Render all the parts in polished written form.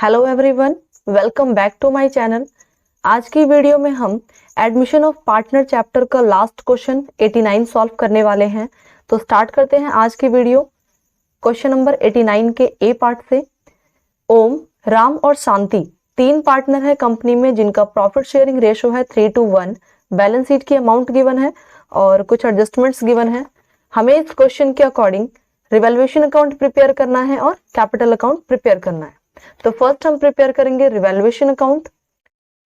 Hello everyone, welcome back to my channel. आज की video में हम एडमिशन ऑफ पार्टनर चैप्टर का लास्ट क्वेश्चन 89 सॉल्व करने वाले हैं। तो स्टार्ट करते हैं आज की वीडियो। क्वेश्चन नंबर 89 के ए पार्ट से। ओम, राम और शांति तीन पार्टनर है कंपनी में जिनका प्रॉफिट शेयरिंग रेशो है 3:1। बैलेंस शीट की अमाउंट गिवन है और कुछ एडजस्टमेंट्स गिवन है। हमें इस क्वेश्चन के अकॉर्डिंग रिवैल्यूएशन अकाउंट प्रिपेयर करना है और कैपिटल अकाउंट प्रिपेयर करना है। तो फर्स्ट हम प्रिपेयर करेंगे revaluation account.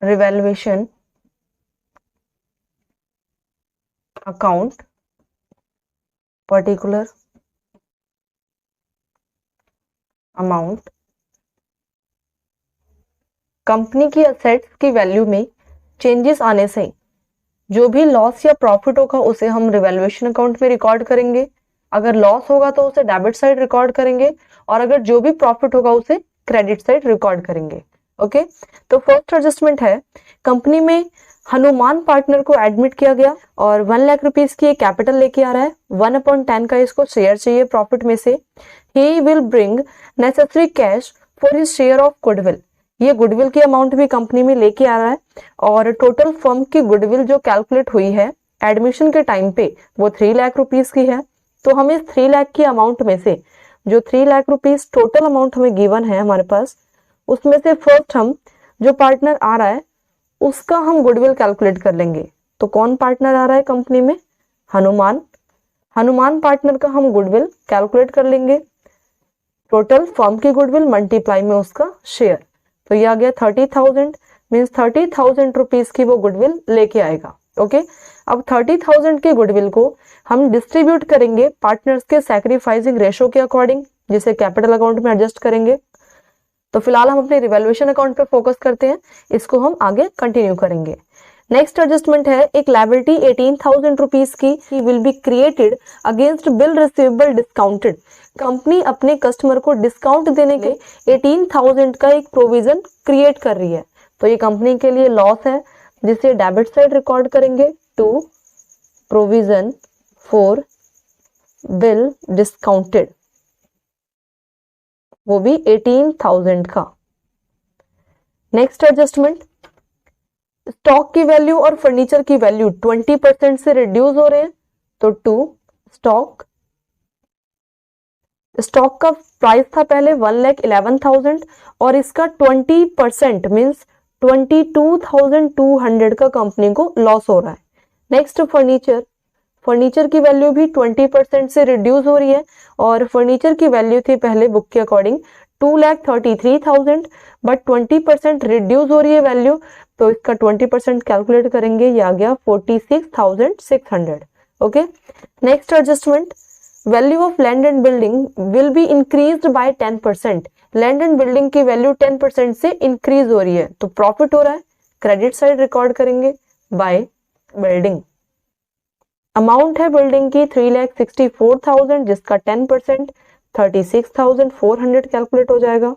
Revaluation account particular amount company की असेट्स की वैल्यू में चेंजेस आने से जो भी लॉस या प्रॉफिट होगा उसे हम रिवैल्यूएशन अकाउंट में रिकॉर्ड करेंगे। अगर लॉस होगा तो उसे डेबिट साइड रिकॉर्ड करेंगे और अगर जो भी प्रॉफिट होगा उसे क्रेडिट साइड रिकॉर्ड करेंगे। ओके, तो फर्स्ट एडजस्टमेंट है, कंपनी में हनुमान पार्टनर को एडमिट किया गया और 1 लाख रुपीस की कैपिटल लेके आ रहा है। 1/10 का इसको शेयर चाहिए प्रॉफिट में से। He will bring necessary cash for his share of goodwill. ये गुडविल की अमाउंट भी कंपनी में लेके आ रहा है और टोटल फर्म की गुडविल जो कैलकुलेट हुई है एडमिशन के टाइम पे वो 3 लाख रुपीस की है। तो हम इस 3 लाख की अमाउंट में से जो 3 लाख रुपीस टोटल अमाउंट हमें गिवन है हमारे पास, उसमें से फर्स्ट हम जो पार्टनर आ रहा है उसका हम गुडविल कैलकुलेट कर लेंगे। तो कौन पार्टनर आ रहा है कंपनी में? हनुमान। हनुमान पार्टनर का हम गुडविल कैलकुलेट कर लेंगे। टोटल फर्म की गुडविल मल्टीप्लाई में उसका शेयर, तो ये आ गया 30,000 मीन्स 30,000 रुपीज की वो गुडविल लेके आएगा। ओके, अब 30,000 के गुडविल को हम डिस्ट्रीब्यूट करेंगे पार्टनर्स के सैक्रिफाइसिंग रेशो के अकॉर्डिंग, जिसे कैपिटल अकाउंट में एडजस्ट करेंगे। तो फिलहाल हम अपने रिवैल्यूएशन अकाउंट पे फोकस करते हैं, इसको हम आगे कंटिन्यू करेंगे। नेक्स्ट एडजस्टमेंट है, एक लायबिलिटी 18,000 रुपीज की will be created against bill receivable discounted. Company अपने कस्टमर को डिस्काउंट देने के 18,000 का एक प्रोविजन क्रिएट कर रही है। तो ये कंपनी के लिए लॉस है जिसे डेबिट साइड रिकॉर्ड करेंगे to provision for bill discounted, वो भी 18,000 का। नेक्स्ट एडजस्टमेंट, स्टॉक की वैल्यू और फर्नीचर की वैल्यू 20% से रिड्यूस हो रहे हैं। तो टू स्टॉक, स्टॉक का प्राइस था पहले 1,11,000 और इसका 20% मीन्स 22,200 का कंपनी को लॉस हो रहा है। नेक्स्ट फर्नीचर, फर्नीचर की वैल्यू भी 20% से रिड्यूस हो रही है और फर्नीचर की वैल्यू थी पहले बुक के अकॉर्डिंग 2,33,000 बट 20% रिड्यूस हो रही है वैल्यू, तो इसका 20% कैलकुलेट करेंगे, ये आ गया 46,600। Okay, next adjustment, value of land and building will be increased by 10%। Land and building की वैल्यू 10% से इंक्रीज हो रही है तो प्रॉफिट हो रहा है, क्रेडिट साइड रिकॉर्ड करेंगे बाय बिल्डिंग। अमाउंट है बिल्डिंग की 3,64,000 जिसका 10% 36,400 कैलकुलेट हो जाएगा।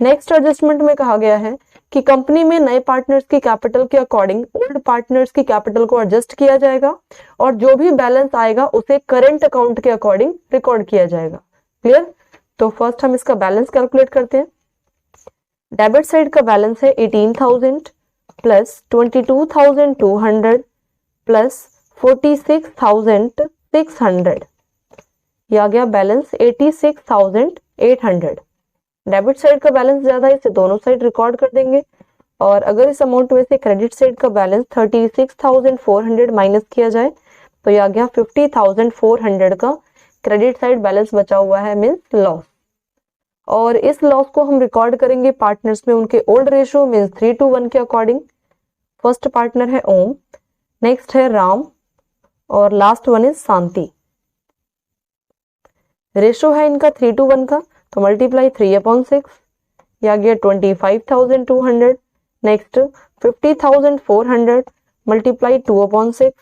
नेक्स्ट एडजस्टमेंट में कहा गया है कि कंपनी में नए पार्टनर्स की कैपिटल के अकॉर्डिंग ओल्ड पार्टनर्स की कैपिटल को एडजस्ट किया जाएगा और जो भी बैलेंस आएगा उसे करंट अकाउंट के अकॉर्डिंग रिकॉर्ड किया जाएगा। क्लियर? तो फर्स्ट हम इसका बैलेंस कैलकुलेट करते हैं। डेबिट साइड का बैलेंस है 18,000 प्लस 22,200 प्लस 46,600, यह आ गया बैलेंस 86,800। डेबिट साइड का बैलेंस ज्यादा है, इसे दोनों साइड रिकॉर्ड कर देंगे और अगर इस अमाउंट में से क्रेडिट साइड का बैलेंस 36,400 माइनस किया जाए तो यह आ गया 50,400 का क्रेडिट साइड बैलेंस बचा हुआ है मीन्स लॉस। और इस लॉस को हम रिकॉर्ड करेंगे पार्टनर्स में उनके ओल्ड रेशो मीन्स 3:1 के अकॉर्डिंग। फर्स्ट पार्टनर है ओम, नेक्स्ट है राम और last one is Shanti. Ratio है इनका 3:1 का, तो मल्टीप्लाई 3/6, यह गया 25,200। नेक्स्ट 50,400 मल्टीप्लाई 2/6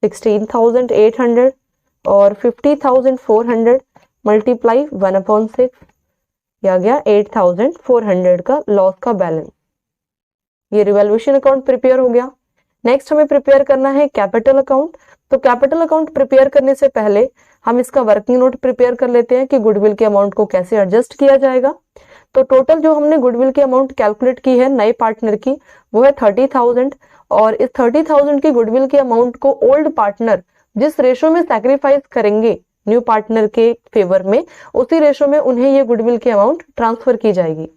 16,800 और 50,400 मल्टीप्लाई 1/6, यह गया 8,400 का लॉस का बैलेंस। ये रिवैल्यूएशन अकाउंट प्रिपेयर हो गया। नेक्स्ट हमें प्रिपेयर करना है कैपिटल अकाउंट। तो कैपिटल अकाउंट प्रिपेयर करने से पहले हम इसका वर्किंग नोट प्रिपेयर कर लेते हैं कि गुडविल के अमाउंट को कैसे एडजस्ट किया जाएगा। तो टोटल जो हमने गुडविल की अमाउंट कैलकुलेट की है नए पार्टनर की वो है 30,000 और इस 30,000 की गुडविल की अमाउंट को ओल्ड पार्टनर जिस रेशो में सैक्रिफाइस करेंगे न्यू पार्टनर के फेवर में उसी रेशो में उन्हें ये गुडविल की अमाउंट ट्रांसफर की जाएगी।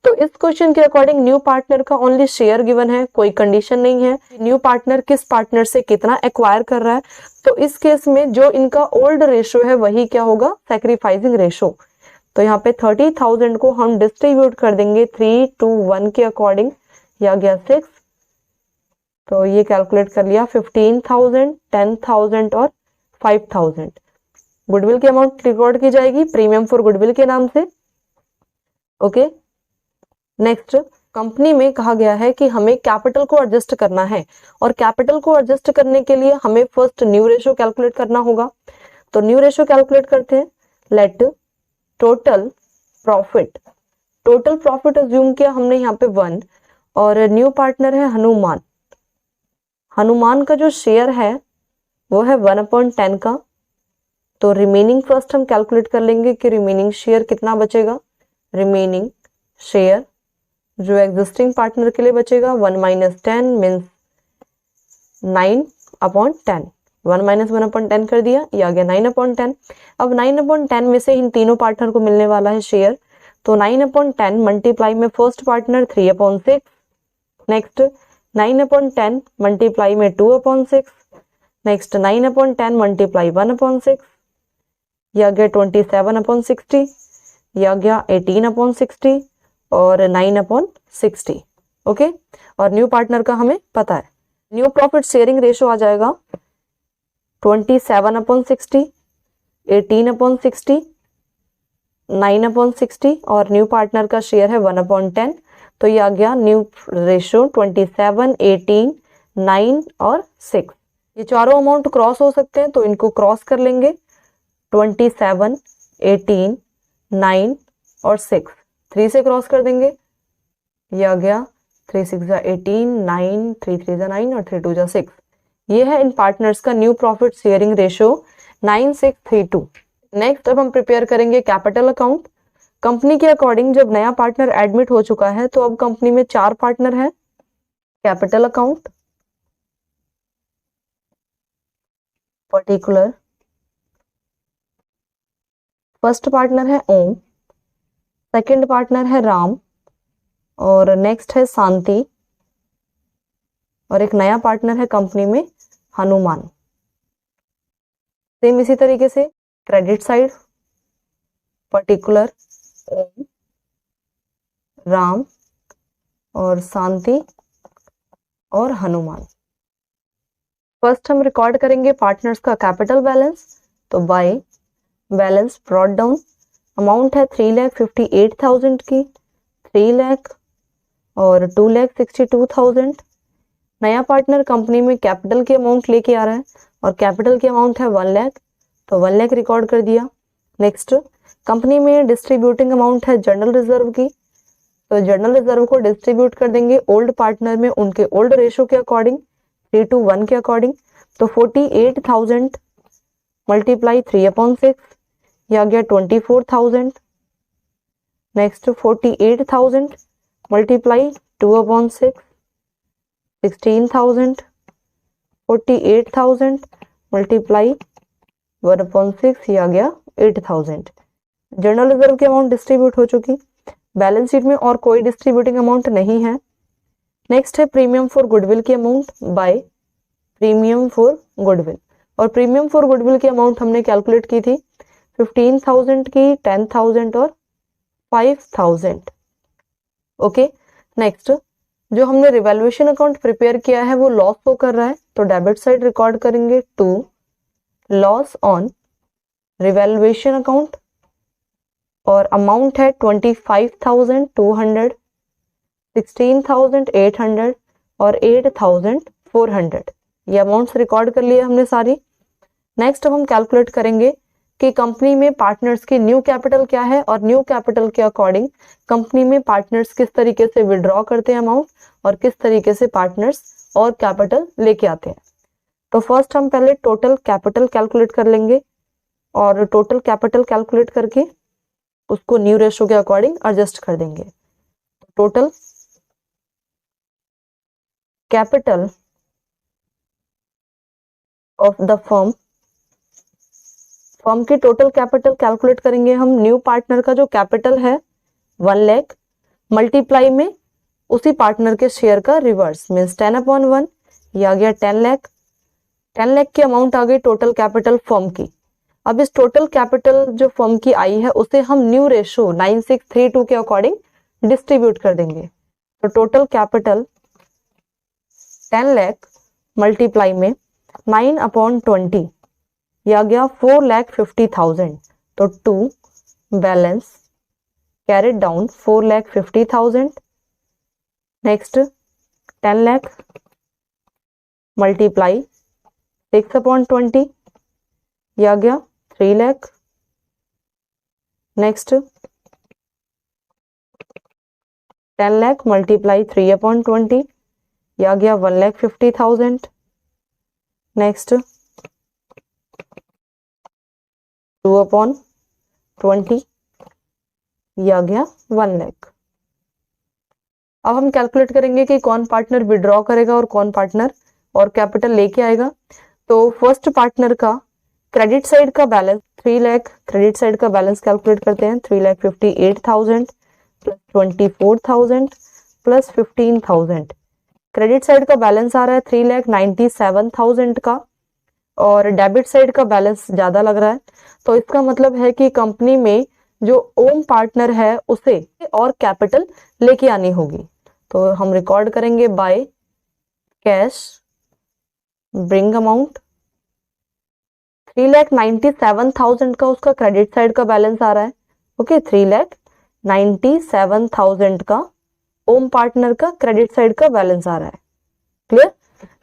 तो इस क्वेश्चन के अकॉर्डिंग न्यू पार्टनर का ओनली शेयर गिवन है, कोई कंडीशन नहीं है न्यू पार्टनर किस पार्टनर से कितना एक्वायर कर रहा है। तो इस केस में जो इनका ओल्ड रेशो है वही क्या होगा, सैक्रिफाइसिंग रेशो। तो यहाँ पे 30,000 को हम डिस्ट्रीब्यूट कर देंगे 3:1 के अकॉर्डिंग, या गया 6। तो ये कैलकुलेट कर लिया 15,000, 10,000 और 5,000। गुडविल की अमाउंट रिकॉर्ड की जाएगी प्रीमियम फॉर गुडविल के नाम से। ओके, नेक्स्ट कंपनी में कहा गया है कि हमें कैपिटल को एडजस्ट करना है और कैपिटल को एडजस्ट करने के लिए हमें फर्स्ट न्यू रेशो कैलकुलेट करना होगा। तो न्यू रेशो कैलकुलेट करते हैं। लेट टोटल प्रॉफिट अज्यूम किया हमने यहाँ पे 1 और न्यू पार्टनर है हनुमान का जो शेयर है वो है 1/10 का। तो रिमेनिंग फर्स्ट हम कैलकुलेट कर लेंगे कि रिमेनिंग शेयर कितना बचेगा। रिमेनिंग शेयर जो एग्जिस्टिंग पार्टनर के लिए बचेगा 1 - 10 मीन्स 9/10। 1 - 1/10 कर दिया, ये आ गया 9/10। अब 9/10 में से इन तीनों पार्टनर को मिलने वाला है शेयर। तो 9/10 मल्टीप्लाई में फर्स्ट पार्टनर 3/6, नेक्स्ट 9/10 मल्टीप्लाई में 2/6, नेक्स्ट 9/10 मल्टीप्लाई 1/6, यह आ गया 27/60, यह आ गया 18/60 और 9/60। ओके, और न्यू पार्टनर का हमें पता है। न्यू प्रॉफिट शेयरिंग रेशो आ जाएगा 27/60, 18/60, 9/60 और न्यू पार्टनर का शेयर है 1/10। तो ये आ गया न्यू रेशो 27, 18, 9 और 6। ये चारों अमाउंट क्रॉस हो सकते हैं तो इनको क्रॉस कर लेंगे। 27, 18, 9 और 6 3 से क्रॉस कर देंगे। ये आ गया 3 6 18, 9 3 3 9 और 3 2 6। ये है इन पार्टनर्स का new profit sharing ratio 9632। Next अब हम प्रिपेयर करेंगे कैपिटल अकाउंट। कंपनी के अकॉर्डिंग जब नया पार्टनर एडमिट हो चुका है तो अब कंपनी में 4 पार्टनर है। Capital account, particular, first partner है ओम, सेकंड पार्टनर है राम और नेक्स्ट है शांति और एक नया पार्टनर है कंपनी में हनुमान। सेम इसी तरीके से क्रेडिट साइड, पर्टिकुलर, ओम, राम और शांति और हनुमान। फर्स्ट हम रिकॉर्ड करेंगे पार्टनर्स का कैपिटल बैलेंस। तो by balance brought down, amount है 3,58,000 की, 3 लाख और 2,62,000। नया पार्टनर कंपनी में कैपिटल की अमाउंट लेके आ रहा है और कैपिटल की अमाउंट है 1 लाख, तो 1 लाख रिकॉर्ड कर दिया। नेक्स्ट कंपनी में डिस्ट्रीब्यूटिंग अमाउंट है जनरल रिजर्व की, तो जनरल रिजर्व को डिस्ट्रीब्यूट कर देंगे ओल्ड पार्टनर में उनके ओल्ड रेशो के अकॉर्डिंग, 3:1 के अकॉर्डिंग। तो 48,000 मल्टीप्लाई 3/6, यह आ गया 24,000। नेक्स्ट 48,000 मल्टीप्लाई 2/6, 16,000, 48,000 मल्टीप्लाई 1/6, ये आ गया 8,000। जनरल रिजर्व की अमाउंट डिस्ट्रीब्यूट हो चुकी। बैलेंस शीट में और कोई डिस्ट्रीब्यूटिंग अमाउंट नहीं है। नेक्स्ट है प्रीमियम फॉर गुडविल की amount by premium for goodwill, और प्रीमियम फॉर गुडविल की अमाउंट हमने कैलकुलेट की थी 15,000 की, 10,000 और 5,000। ओके, नेक्स्ट जो हमने रिवैल्यूएशन अकाउंट प्रिपेयर किया है वो लॉस शो कर रहा है, तो डेबिट साइड रिकॉर्ड करेंगे 2 लॉस ऑन रिवैल्यूएशन अकाउंट और अमाउंट है 25,200, 16,800 और 8,400। ये अमाउंट्स रिकॉर्ड कर लिए हमने सारी। नेक्स्ट अब हम कैलकुलेट करेंगे कि कंपनी में पार्टनर्स की न्यू कैपिटल क्या है और न्यू कैपिटल के अकॉर्डिंग कंपनी में पार्टनर्स किस तरीके से विड्रॉ करते हैं अमाउंट और किस तरीके से पार्टनर्स और कैपिटल लेके आते हैं। तो फर्स्ट हम पहले टोटल कैपिटल कैलकुलेट कर लेंगे और टोटल कैपिटल कैलकुलेट करके उसको न्यू रेशो के अकॉर्डिंग एडजस्ट कर देंगे। Total capital of the firm की टोटल कैपिटल कैलकुलेट करेंगे हम। न्यू पार्टनर का जो कैपिटल है 1 लाख मल्टीप्लाई में उसी पार्टनर के शेयर का रिवर्स मीन्स 10/1, ये आ गया 10 लाख। 10 लाख की अमाउंट आ गई टोटल कैपिटल फर्म की। अब इस टोटल कैपिटल जो फर्म की आई है उसे हम न्यू रेशो 9632 के अकॉर्डिंग डिस्ट्रीब्यूट कर देंगे। तो टोटल कैपिटल 10 लाख मल्टीप्लाई में 9/20, यह आ गया 4,50,000। तो 2 balance carried down 4,50,000। Next 10 lakh multiply 6/20, यह आ गया 3 लाख। नेक्स्ट 10 लाख मल्टीप्लाई 3/20, यह आ गया 1,50,000। नेक्स्ट 2/20, यह आ गया 1 लाख। अब हम कैलकुलेट करेंगे कि कौन पार्टनर विड्रॉ करेगा और कौन पार्टनर और कैपिटल लेके आएगा। तो फर्स्ट पार्टनर का क्रेडिट साइड का बैलेंस 3 लाख, क्रेडिट साइड का बैलेंस कैलकुलेट करते हैं। 3,58,000 प्लस 24,000 प्लस 15,000। क्रेडिट साइड का बैलेंस आ रहा है 3,97,000 का और डेबिट साइड का बैलेंस ज्यादा लग रहा है। तो इसका मतलब है कि कंपनी में जो ओम पार्टनर है उसे और कैपिटल लेके आनी होगी। तो हम रिकॉर्ड करेंगे बाय कैश ब्रिंग अमाउंट। 3,97,000 का उसका क्रेडिट साइड का बैलेंस आ रहा है। ओके 3,97,000 का ओम पार्टनर का क्रेडिट साइड का बैलेंस आ रहा है। क्लियर?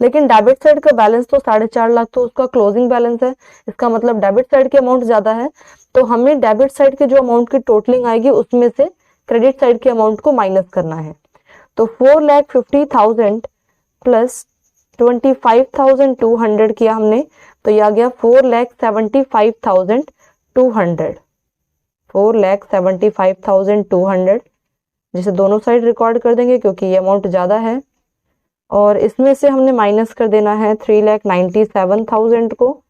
लेकिन डेबिट साइड का बैलेंस तो 4.5 लाख तो उसका क्लोजिंग बैलेंस है। इसका मतलब डेबिट साइड की अमाउंट ज्यादा है। तो हमें डेबिट साइड के जो अमाउंट की टोटलिंग आएगी उसमें से क्रेडिट साइड के अमाउंट को माइनस करना है। तो 4,50,000 प्लस 25,200 किया हमने, तो यह आ गया 4,75,200। 4,75,200 जिसे दोनों साइड रिकॉर्ड कर देंगे क्योंकि ये अमाउंट ज्यादा है। और इसमें से हमने माइनस कर देना है 3,97,000 को,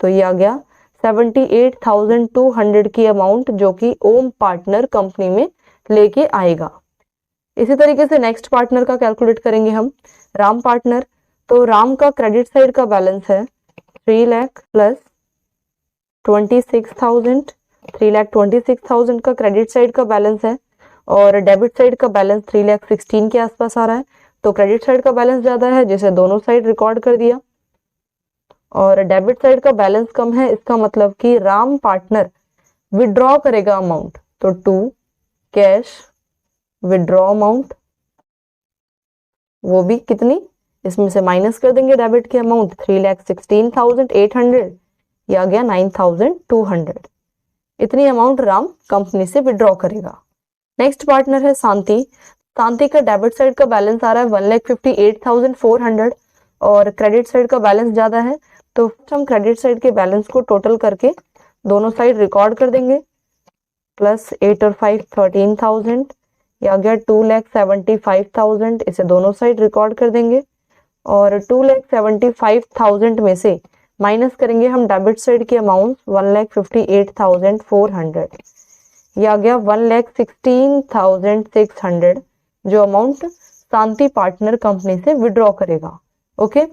तो ये आ गया 78,200 की अमाउंट जो कि ओम पार्टनर कंपनी में लेके आएगा। इसी तरीके से नेक्स्ट पार्टनर का कैलकुलेट करेंगे हम, राम पार्टनर। तो राम का क्रेडिट साइड का बैलेंस है 3 लाख प्लस 26,000। 3,26,000 का क्रेडिट साइड का बैलेंस है और डेबिट साइड का बैलेंस 3,16,000 के आसपास आ रहा है। तो क्रेडिट साइड का बैलेंस ज्यादा है जिसे दोनों साइड रिकॉर्ड कर दिया और डेबिट साइड का बैलेंस कम है। इसका मतलब कि राम पार्टनर विड्रॉ करेगा अमाउंट। तो 2 कैश विड्रॉ अमाउंट, वो भी कितनी, इसमें से माइनस कर देंगे डेबिट की अमाउंट 3,16,800, या गया 9,200। इतनी अमाउंट राम कंपनी से विड्रॉ करेगा। नेक्स्ट पार्टनर है शांति। शांति का डेबिट साइड का बैलेंस आ रहा है 1,58,400 और क्रेडिट साइड का बैलेंस ज्यादा है। तो हम क्रेडिट साइड के बैलेंस को टोटल करके दोनों साइड रिकॉर्ड कर देंगे। प्लस 8 और 5 13,000, या गया 2,75,000। इसे दोनों साइड रिकॉर्ड कर देंगे और 2,75,000 में से माइनस करेंगे हम डेबिट साइड की अमाउंट 1,58,400, या गया 1,16,600 जो अमाउंट शांति पार्टनर कंपनी से विड्रॉ करेगा। ओके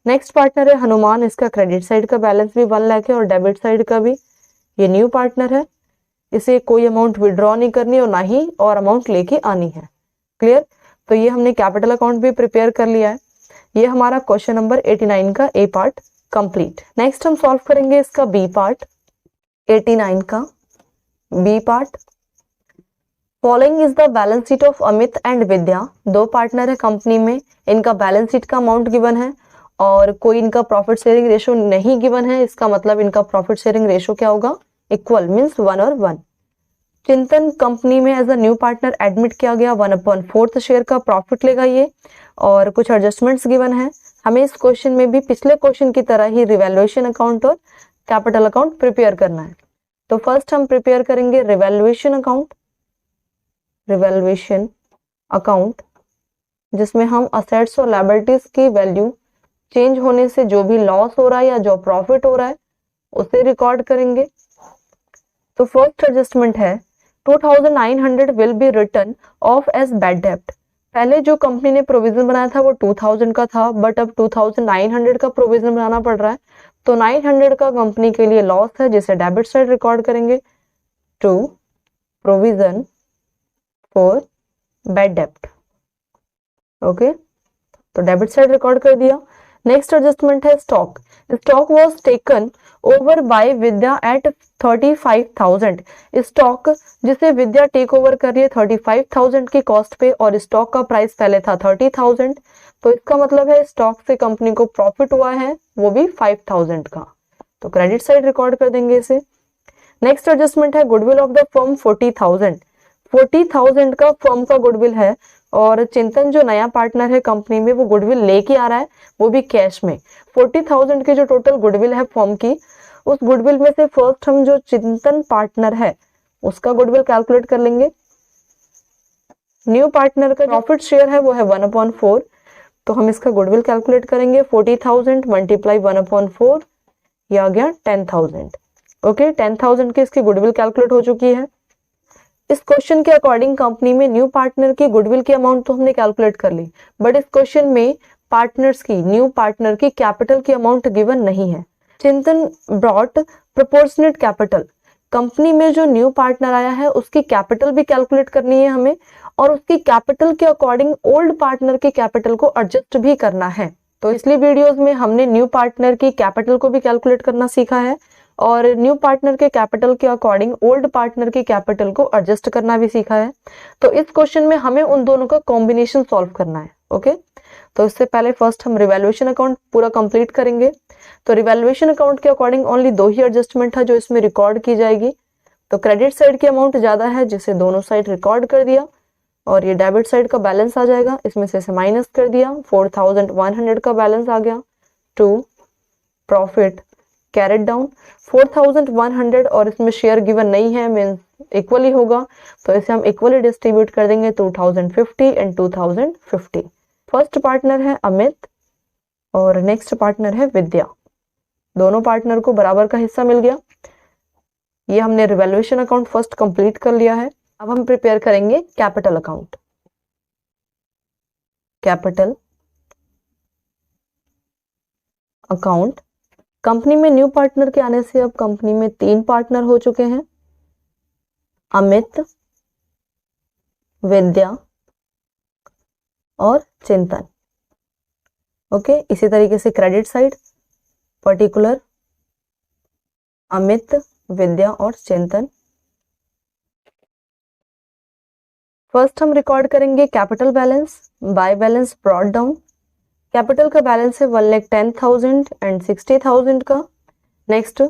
नेक्स्ट पार्टनर है हनुमान। इसका क्रेडिट साइड का बैलेंस भी 1 लाख है और डेबिट साइड का भी। ये न्यू पार्टनर है, इसे कोई अमाउंट विड्रॉ नहीं करनी और ना ही और अमाउंट लेके आनी है। क्लियर? तो ये हमने कैपिटल अकाउंट भी प्रिपेयर कर लिया है। ये हमारा क्वेश्चन नंबर 89 का ए पार्ट कंप्लीट। नेक्स्ट हम सॉल्व करेंगे इसका बी पार्ट, 89 का B part. Following is the balance sheet of Amit and Vidya. 2 partner है कंपनी में, इनका बैलेंस शीट का अमाउंट गिवन है और कोई इनका प्रॉफिट शेयरिंग रेशो नहीं गिवन है। इसका मतलब इनका प्रॉफिट शेयरिंग रेशो क्या होगा, इक्वल मीन्स 1 और 1। चिंतन कंपनी में as a new partner admit किया गया, 1/4 शेयर का प्रॉफिट लेगा ये, और कुछ एडजस्टमेंट्स गिवन है। हमें इस क्वेश्चन में भी पिछले क्वेश्चन की तरह ही रिवैल्यूएशन अकाउंट और कैपिटल अकाउंट प्रिपेयर करना है। तो फर्स्ट हम प्रिपेयर करेंगे रिवैल्यूएशन अकाउंट, रिवैल्यूएशन अकाउंट जिसमें हम असेट्स और लायबिलिटीज की वैल्यू चेंज होने से जो भी लॉस हो रहा है या जो प्रॉफिट हो रहा है उसे रिकॉर्ड करेंगे। तो फर्स्ट एडजस्टमेंट है 2900 will be return off as bad डेब्ट। पहले जो कंपनी ने प्रोविजन बनाया था वो 2000 का था, बट अब 2900 का प्रोविजन बनाना पड़ रहा है, तो 900 का कंपनी के लिए लॉस है जिसे डेबिट साइड रिकॉर्ड करेंगे टू प्रोविजन फॉर बैड डेब्ट। ओके, तो डेबिट साइड रिकॉर्ड कर दिया। नेक्स्ट एडजस्टमेंट है stock. Stock was taken over by Vidya at 35,000। Stock जिसे विद्या टेक ओवर कर रही है 35,000 की कॉस्ट पे और स्टॉक का प्राइस पहले था 30,000, तो इसका मतलब है स्टॉक से कंपनी को प्रॉफिट हुआ है वो भी 5,000 का, तो क्रेडिट साइड रिकॉर्ड कर देंगे इसे। नेक्स्ट एडजस्टमेंट है गुडविल ऑफ द फर्म 40,000। 40,000 का फर्म का गुडविल है और चिंतन जो नया पार्टनर है कंपनी में वो गुडविल लेके आ रहा है वो भी कैश में। 40,000 की जो टोटल गुडविल है फर्म की, उस गुडविल में से फर्स्ट हम जो चिंतन पार्टनर है उसका गुडविल कैलकुलेट कर लेंगे। न्यू पार्टनर का प्रॉफिट शेयर है वो है 1/4, तो हम इसका गुडविल कैलकुलेट करेंगे 40,000 मल्टीप्लाई 1/4, ये आ गया 10,000। ओके, 10,000 की इसकी गुडविल कैलकुलेट हो चुकी है। इस क्वेश्चन के अकॉर्डिंग कंपनी में न्यू पार्टनर की गुडविल की अमाउंट तो हमने कैलकुलेट कर ली, बट इस क्वेश्चन में पार्टनर्स की, न्यू पार्टनर की कैपिटल की अमाउंट गिवन नहीं है। चिंतन ब्रॉट प्रोपोर्शनेट कैपिटल। कंपनी में जो न्यू पार्टनर आया है उसकी कैपिटल भी कैलकुलेट करनी है हमें, और उसकी कैपिटल के अकॉर्डिंग ओल्ड पार्टनर की कैपिटल को एडजस्ट भी करना है। तो इसलिए वीडियोस में हमने न्यू पार्टनर की कैपिटल को भी कैलकुलेट करना सीखा है और न्यू पार्टनर के कैपिटल के अकॉर्डिंग ओल्ड पार्टनर की कैपिटल को एडजस्ट करना भी सीखा है। तो इस क्वेश्चन में हमें उन दोनों का कॉम्बिनेशन सॉल्व करना है। ओके, तो इससे पहले फर्स्ट हम रिवैल्यूएशन अकाउंट पूरा कंप्लीट करेंगे। तो रिवैल्यूएशन अकाउंट के अकॉर्डिंग ओनली 2 ही एडजस्टमेंट है जो इसमें रिकॉर्ड की जाएगी। तो क्रेडिट साइड की अमाउंट ज्यादा है जिसे दोनों साइड रिकॉर्ड कर दिया, और ये डेबिट साइड का बैलेंस आ जाएगा, इसमें से इसे माइनस कर दिया, 4,100 का बैलेंस आ गया टू प्रॉफिट कैरेट डाउन 4,100, और इसमें शेयर गिवन नहीं है, मीन्स इक्वली होगा, तो इसे हम इक्वली डिस्ट्रीब्यूट कर देंगे 2,050 एंड 2,050। फर्स्ट पार्टनर है अमित और नेक्स्ट पार्टनर है विद्या, दोनों पार्टनर को बराबर का हिस्सा मिल गया। ये हमने रिवैल्यूएशन अकाउंट फर्स्ट कंप्लीट कर लिया है। अब हम प्रिपेयर करेंगे capital account. Capital account, company में न्यू पार्टनर के आने से अब कंपनी में 3 पार्टनर हो चुके हैं, अमित, विद्या और चिंतन। ओके, इसी तरीके से क्रेडिट साइड पर्टिकुलर अमित, विद्या और चिंतन। फर्स्ट हम रिकॉर्ड करेंगे capital balance by balance brought down. Capital का बैलेंस है 1,10,000 एंड 60,000 का। नेक्स्ट,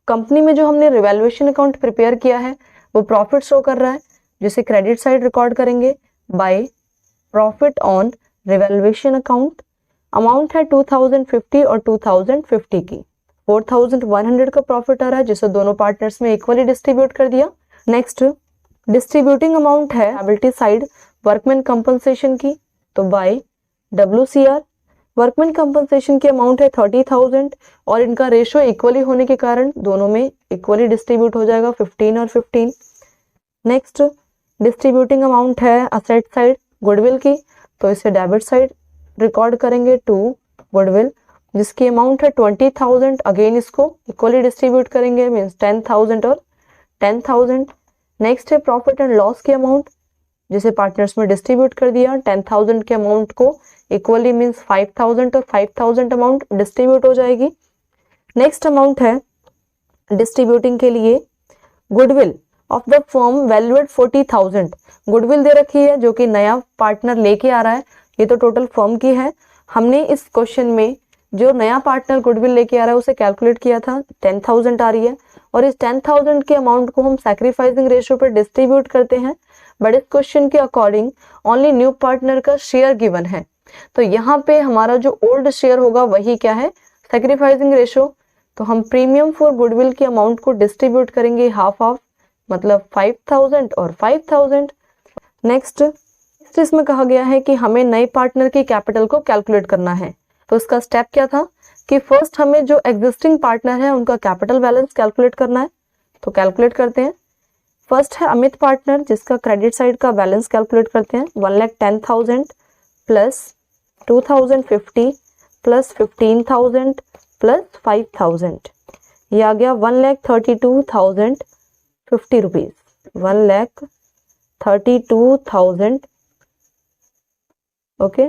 कंपनी में जो हमने रिवैल्यूएशन अकाउंट प्रिपेयर किया है वो प्रॉफिट शो कर रहा है, जिसे क्रेडिट साइड रिकॉर्ड करेंगे by profit on revaluation account. Amount है 2,050 और 2,050 की, 4,100 का प्रॉफिट आ रहा है जिसे दोनों पार्टनर्स में इक्वली डिस्ट्रीब्यूट कर दिया। नेक्स्ट, डिस्ट्रीब्यूटिंग अमाउंट है लायबिलिटी साइड वर्कमैन कंपनसेशन की, तो बाय WCR। वर्कमैन कंपनसेशन की अमाउंट है 30,000 और इनका रेशियो इक्वली होने के कारण दोनों में इक्वली डिस्ट्रीब्यूट हो जाएगा 15 और 15। नेक्स्ट, डिस्ट्रीब्यूटिंग अमाउंट है असेट साइड गुडविल की, तो इसे डेबिट साइड रिकॉर्ड करेंगे टू गुडविल, जिसकी अमाउंट है 20,000। अगेन इसको इक्वली डिस्ट्रीब्यूट करेंगे, मीन्स 10,000 और 10,000। नेक्स्ट है प्रॉफिट एंड लॉस की अमाउंट, जिसे पार्टनर्स में डिस्ट्रीब्यूट कर दिया। 10,000 के अमाउंट को इक्वली मीन्स 5,000 और 5,000 अमाउंट डिस्ट्रीब्यूट हो जाएगी। नेक्स्ट अमाउंट है डिस्ट्रीब्यूटिंग के लिए goodwill of the firm valued 40,000। Goodwill दे रखी है जो कि नया पार्टनर लेके आ रहा है, ये तो टोटल फर्म की है। हमने इस क्वेश्चन में जो नया पार्टनर गुडविल लेके आ रहा है उसे कैलकुलेट किया था, 10,000 आ रही है, और इस 10,000 के अमाउंट को हम सैक्रिफाइसिंग रेशियो पर डिस्ट्रीब्यूट करते हैं, बट इस क्वेश्चन के अकॉर्डिंग ओनली न्यू पार्टनर का शेयर गिवन है, तो यहाँ पे हमारा जो ओल्ड शेयर होगा वही क्या है, सैक्रिफाइसिंग रेशियो तो हम प्रीमियम फॉर गुडविल की अमाउंट को डिस्ट्रीब्यूट करेंगे हाफ हाफ, मतलब 5000 और 5000। नेक्स्ट इसमें कहा गया है कि हमें नए पार्टनर की कैपिटल को कैलकुलेट करना है। तो इसका स्टेप क्या था कि फर्स्ट हमें जो एग्जिस्टिंग पार्टनर है उनका कैपिटल बैलेंस कैलकुलेट करना है। तो कैलकुलेट करते हैं। फर्स्ट है अमित पार्टनर, जिसका क्रेडिट साइड का बैलेंस कैलकुलेट करते हैं। 1,10,000 प्लस 2,050 प्लस 15,000 प्लस 5,000, ये आ गया 1,32,050 रुपीज। 1,32,000। ओके,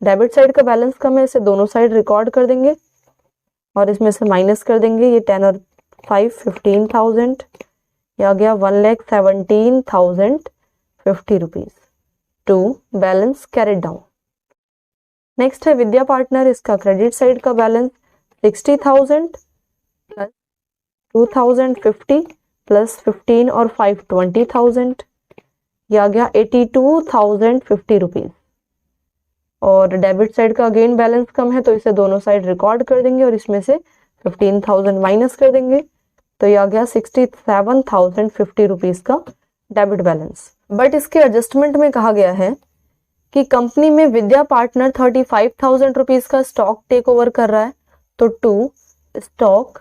डेबिट साइड का बैलेंस कम है, इसे दोनों साइड रिकॉर्ड कर देंगे और इसमें से माइनस कर देंगे। ये 10 और 5 15,000, ये आ गया 1,17,050 rupees to balance carried down. Next है विद्या पार्टनर, इसका क्रेडिट साइड का बैलेंस 60,000 प्लस 2,050 प्लस 15 और 5 20,000, ये आ गया 82,050 रुपीज। और डेबिट साइड का अगेन बैलेंस कम है, तो इसे दोनों साइड रिकॉर्ड कर देंगे और इसमें से 15,000 माइनस कर देंगे। तो ये आ गया 67,050 रुपीज का डेबिट बैलेंस। बट इसके एडजस्टमेंट में कहा गया है कि कंपनी में विद्या पार्टनर 35,000 रुपीज का स्टॉक टेक ओवर कर रहा है, तो टू स्टॉक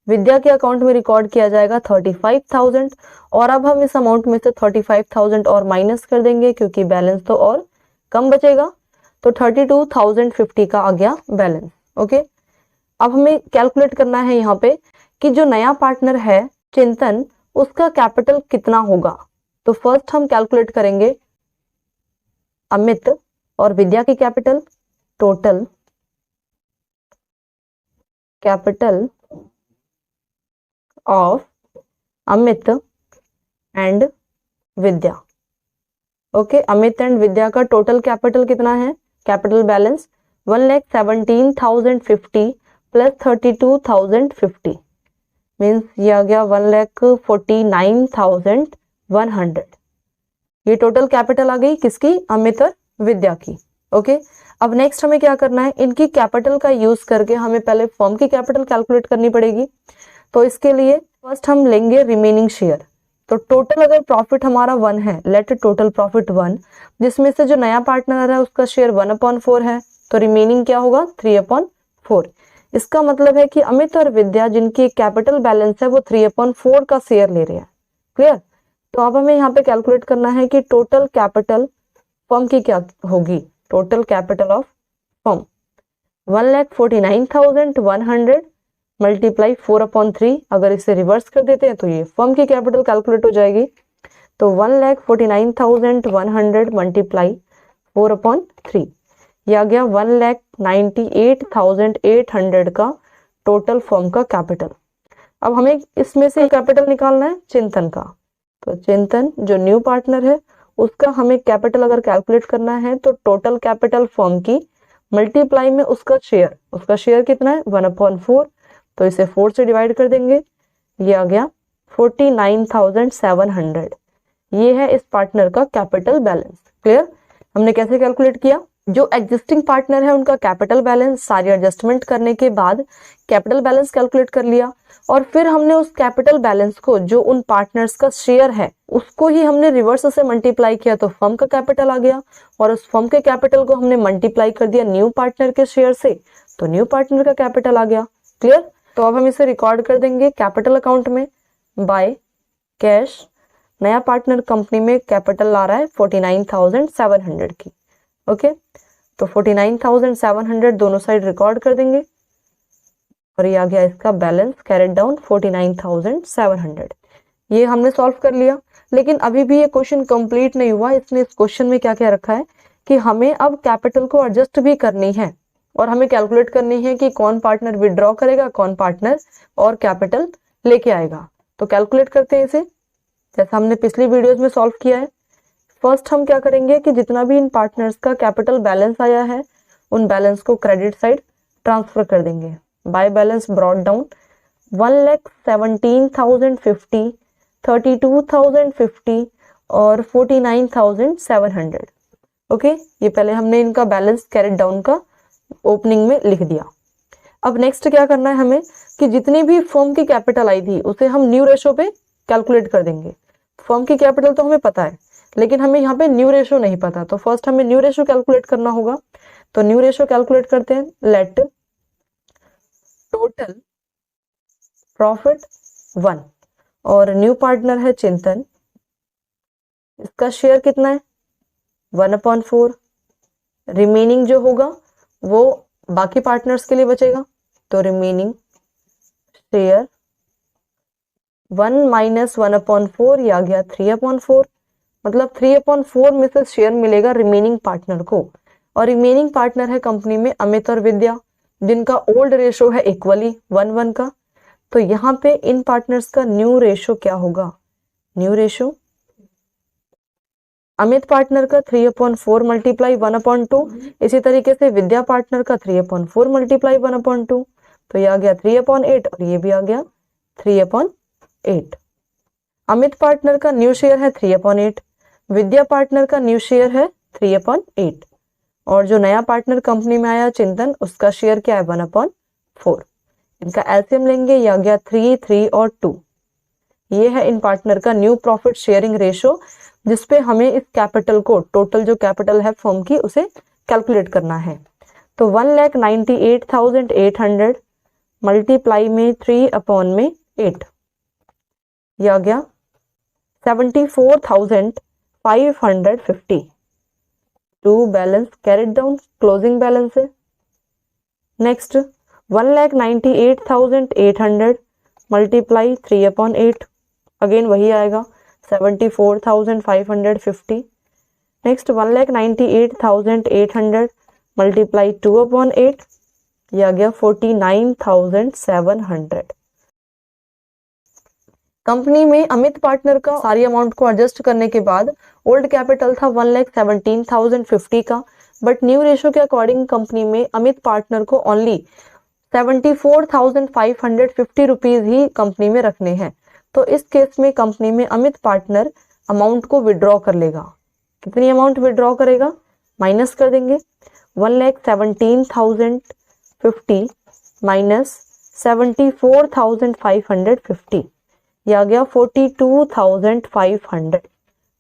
विद्या के अकाउंट में रिकॉर्ड किया जाएगा 35,000 और अब हम इस अमाउंट में से 35,000 और माइनस कर देंगे क्योंकि बैलेंस तो और कम बचेगा, तो 32,050 का आ गया बैलेंस। ओके, अब हमें कैलकुलेट करना है यहाँ पे कि जो नया पार्टनर है चिंतन, उसका कैपिटल कितना होगा। तो फर्स्ट हम कैलकुलेट करेंगे अमित और विद्या की capital, total capital of Amit and Vidya. Okay, Amit and Vidya का टोटल कैपिटल कितना है, कैपिटल बैलेंस 1,17,050 प्लस 32,050 मीन्स ये आ गया 1,49,100। ये टोटल कैपिटल आ गई किसकी, अमित और विद्या की। ओके, अब नेक्स्ट हमें क्या करना है, इनकी कैपिटल का यूज करके हमें पहले फर्म की कैपिटल कैलकुलेट करनी पड़ेगी। तो इसके लिए फर्स्ट हम लेंगे रिमेनिंग शेयर। तो टोटल अगर प्रॉफिट हमारा 1 है, लेट टोटल प्रॉफिट 1, जिसमें से जो नया पार्टनर है उसका शेयर 1/4 है, तो रिमेनिंग क्या होगा 3/4। इसका मतलब है कि अमित और विद्या जिनकी कैपिटल बैलेंस है वो 3/4 का शेयर ले रहे हैं। क्लियर। तो अब हमें यहाँ पे कैलकुलेट करना है कि टोटल कैपिटल फर्म की क्या होगी। Total capital of firm 1,49,100 multiply 4/3। अगर इसे रिवर्स कर देते हैं तो ये फर्म की कैपिटल कैलकुलेट हो जाएगी। तो 1,49,100 मल्टीप्लाई 4/3, ये आ गया 1,98,800 का टोटल फर्म का कैपिटल। अब हमें इसमें से कैपिटल निकालना है चिंतन का। तो चिंतन जो न्यू पार्टनर है उसका हमें कैपिटल अगर कैलकुलेट करना है तो टोटल कैपिटल फर्म की मल्टीप्लाई में उसका शेयर कितना है 1/4, तो इसे 4 से डिवाइड कर देंगे। ये आ गया 49,700। ये है इस पार्टनर का कैपिटल बैलेंस। क्लियर। हमने कैसे कैलकुलेट किया, जो एग्जिस्टिंग पार्टनर है उनका कैपिटल बैलेंस सारी एडजस्टमेंट करने के बाद कैपिटल बैलेंस कैलकुलेट कर लिया और फिर हमने उस कैपिटल बैलेंस को जो उन पार्टनर्स का शेयर है उसको ही हमने रिवर्स से मल्टीप्लाई किया तो फर्म का कैपिटल आ गया और उस फर्म के कैपिटल को हमने मल्टीप्लाई कर दिया न्यू पार्टनर के शेयर से, तो न्यू पार्टनर का कैपिटल आ गया। क्लियर। तो अब हम इसे रिकॉर्ड कर देंगे कैपिटल अकाउंट में बाय कैश। नया पार्टनर कंपनी में कैपिटल ला रहा है 49,700 की। ओके, तो 49,700 दोनों साइड रिकॉर्ड कर देंगे और ये आ गया इसका बैलेंस कैरिड डाउन 49,700। ये हमने सॉल्व कर लिया, लेकिन अभी भी ये क्वेश्चन कंप्लीट नहीं हुआ। इसने इस क्वेश्चन में क्या क्या रखा है कि हमें अब कैपिटल को एडजस्ट भी करनी है और हमें कैलकुलेट करनी है कि कौन पार्टनर विड्रॉ करेगा, कौन पार्टनर और कैपिटल लेके आएगा। तो कैलकुलेट करते हैं इसे जैसा हमने पिछली वीडियोस में सॉल्व किया है। फर्स्ट हम क्या करेंगे कि जितना भी इन पार्टनर्स का कैपिटल बैलेंस आया है उन बैलेंस को क्रेडिट साइड ट्रांसफर कर देंगे। बाय बैलेंस ब्रॉट डाउन 1,17,050, 32,050 और 49,700। ओके, ये पहले हमने इनका बैलेंस कैरिड डाउन का ओपनिंग में लिख दिया। अब नेक्स्ट क्या करना है हमें कि जितनी भी फर्म की कैपिटल आई थी उसे हम न्यू रेशो पे कैलकुलेट कर देंगे। फर्म की कैपिटल तो हमें पता है, लेकिन हमें यहाँ पे न्यू रेशो नहीं पता, तो फर्स्ट हमें न्यू रेशो कैलकुलेट करना होगा। तो न्यू रेशो कैलकुलेट करते हैं। लेट टोटल प्रॉफिट 1 और न्यू पार्टनर है चिंतन, इसका शेयर कितना है 1/4। रिमेनिंग जो होगा वो बाकी पार्टनर्स के लिए बचेगा, तो रिमेनिंग शेयर 1 - 1/4 ये आ गया 3/4। मतलब 3/4 में से शेयर मिलेगा रिमेनिंग पार्टनर को, और रिमेनिंग पार्टनर है कंपनी में अमित और विद्या, जिनका ओल्ड रेशो है इक्वली 1:1 का। तो यहाँ पे इन पार्टनर्स का न्यू रेशो क्या होगा, न्यू रेशो अमित पार्टनर का 3/4 मल्टीप्लाई 1/2, इसी तरीके से विद्या पार्टनर का 3/4 मल्टीप्लाई 1/2, तो ये आ गया 3/8 और ये भी आ गया 3/8। अमित पार्टनर का न्यू शेयर है 3/8, विद्या पार्टनर का न्यू शेयर है 3/8, और जो नया पार्टनर कंपनी में आया चिंतन, उसका शेयर क्या है 1/4। इनका एलसीएम लेंगे, ये आ गया 3, 3 और 2। ये है इन पार्टनर का न्यू प्रॉफिट शेयरिंग रेशो, जिसपे हमें इस कैपिटल को, टोटल जो कैपिटल है फर्म की, उसे कैलकुलेट करना है। तो 1,98,800 मल्टीप्लाई में 3/8, ये आ गया 74,550। To balance carried down, closing balance है। नेक्स्ट 1,98,800 मल्टीप्लाई 3/8, अगेन वही आएगा 74,550। नेक्स्ट 1,98,800 मल्टीप्लाई 2/8, ये आ गया 49,700। कंपनी में अमित पार्टनर का सारी अमाउंट को एडजस्ट करने के बाद ओल्ड कैपिटल था 1,17,050 का, बट न्यू रेशो के अकॉर्डिंग कंपनी में अमित पार्टनर को ओनली 74,550 रुपीज ही कंपनी में रखने हैं। तो इस केस में कंपनी में अमित पार्टनर अमाउंट को विड्रॉ कर लेगा। कितनी अमाउंट विड्रॉ करेगा, माइनस कर देंगे 1,17,050 माइनस 74,550, ये आ गया 42,500।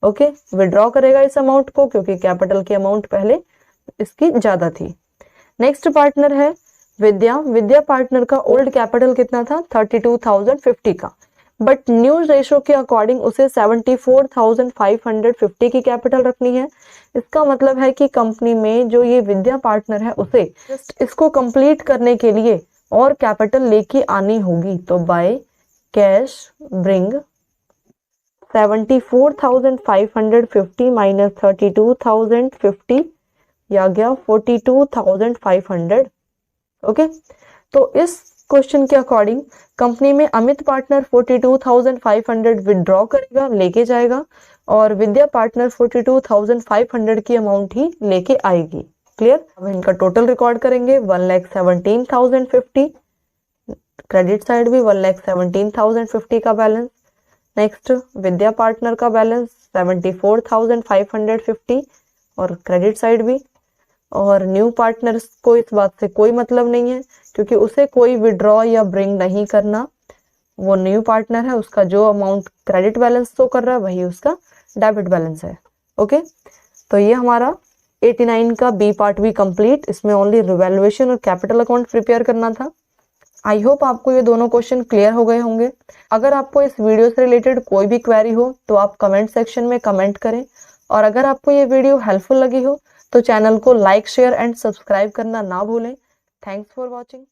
ओके, विड्रॉ करेगा इस अमाउंट को, क्योंकि कैपिटल की अमाउंट पहले इसकी ज्यादा थी। नेक्स्ट पार्टनर है विद्या। विद्या पार्टनर का ओल्ड कैपिटल कितना था 32,050 का, बट न्यू रेशो के अकॉर्डिंग उसे 74,550 की कैपिटल रखनी है। इसका मतलब है कि कंपनी में जो ये विद्या पार्टनर है उसे जस्ट इसको कंप्लीट करने के लिए और कैपिटल लेके आनी होगी। तो बाय कैश ब्रिंग 74,550 माइनस 32,050, ये आ गया 42,500। ओके, तो इस क्वेश्चन के अकॉर्डिंग कंपनी में अमित पार्टनर 42,500 विड्रॉ करेगा, लेके जाएगा, और विद्या पार्टनर 42,500 की अमाउंट ही लेके आएगी। क्लियर। अब इनका टोटल रिकॉर्ड करेंगे 1,17,050, क्रेडिट साइड भी 1,17,050 का बैलेंस। नेक्स्ट विद्या पार्टनर का बैलेंस 74,550 और क्रेडिट साइड भी, और न्यू पार्टनर्स को इस बात से कोई मतलब नहीं है, क्योंकि उसे कोई विड्रॉ या ब्रिंग नहीं करना। वो न्यू पार्टनर है, उसका जो अमाउंट क्रेडिट बैलेंस शो कर रहा है वही उसका डेबिट बैलेंस है। ओके, तो ये हमारा 89 का बी पार्ट भी कंप्लीट। इसमें ओनली रिवैल्यूएशन और कैपिटल अकाउंट प्रिपेयर करना था। आई होप आपको ये दोनों क्वेश्चन क्लियर हो गए होंगे। अगर आपको इस वीडियो से रिलेटेड कोई भी क्वेरी हो तो आप कमेंट सेक्शन में कमेंट करें, और अगर आपको ये वीडियो हेल्पफुल लगी हो तो चैनल को लाइक, शेयर एंड सब्सक्राइब करना ना भूलें। Thanks for watching.